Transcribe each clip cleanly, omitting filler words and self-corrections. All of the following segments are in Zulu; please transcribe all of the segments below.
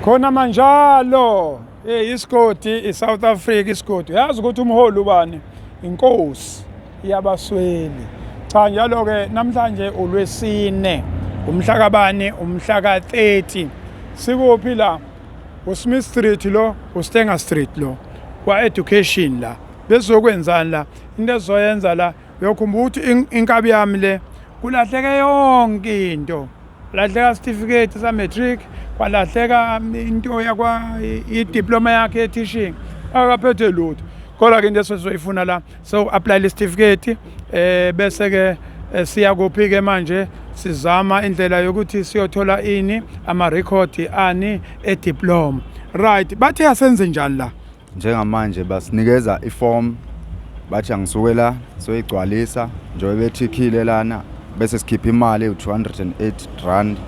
khona manjalo isigodi iSouth Africa isigodi yazi ukuthi umholi ubani inkosi yabasweli cha njalo ke namhlanje ulwesine umhla kabani umhla ka30 sikuphi la uSmith Street lo uStenga Street lo kwa education la bezokwenzani la into ezoyenza la uyakhumbula ukuthi inkabi yami le kulahleke yonke into lahleka certificate sa matric kwalahleka into yakwa idiploma yakhe e-teaching akaphethe lutho kodwa ke into esizoyifuna la so apply le certificate bese ke siya kuphi ke manje sizama indlela yokuthi siyothola ini ama record ani ediploma right bathe asenze njani la njengamanje basinikeza iform bathi angisuke la soyigcwalisa njengoba bethikhile lana bese sikhipha imali u208 rand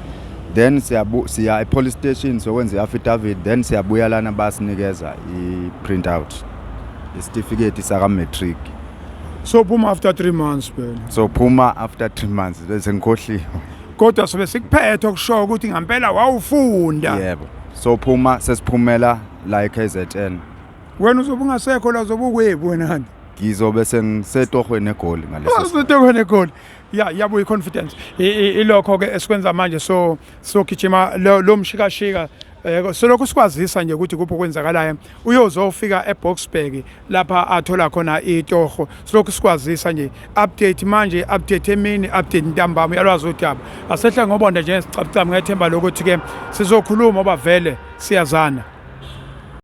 then siya police station sokwenza i-affidavit then siyabuya lana basinikeza i-print out i-certificate saka matric so phuma after 3 months phela so phuma after 3 months bese ngikhohliwe kodwa sobe sikuphethe okusho ukuthi ngempela wawufunda yebo so phuma sesiphumela la eKZN wena uzobe ungasekho la uzobe ukwebu wena ngizobe sengisetohweni egoli ngaleso setohweni egoli yabo i-confidence ilokho ke esikwenza manje so gijima lo mshikashika solokhu sikwazisa nje ukuthi kuphi okwenzakalayo uyozofika eBoksburg lapha athola khona itoho solokhu sikwazisa nje update manje update emini update ntambama yalwazi udaba asehla ngobonda nje sicabanga ngethemba lokuthi ke sizokhuluma oba vele siyazana.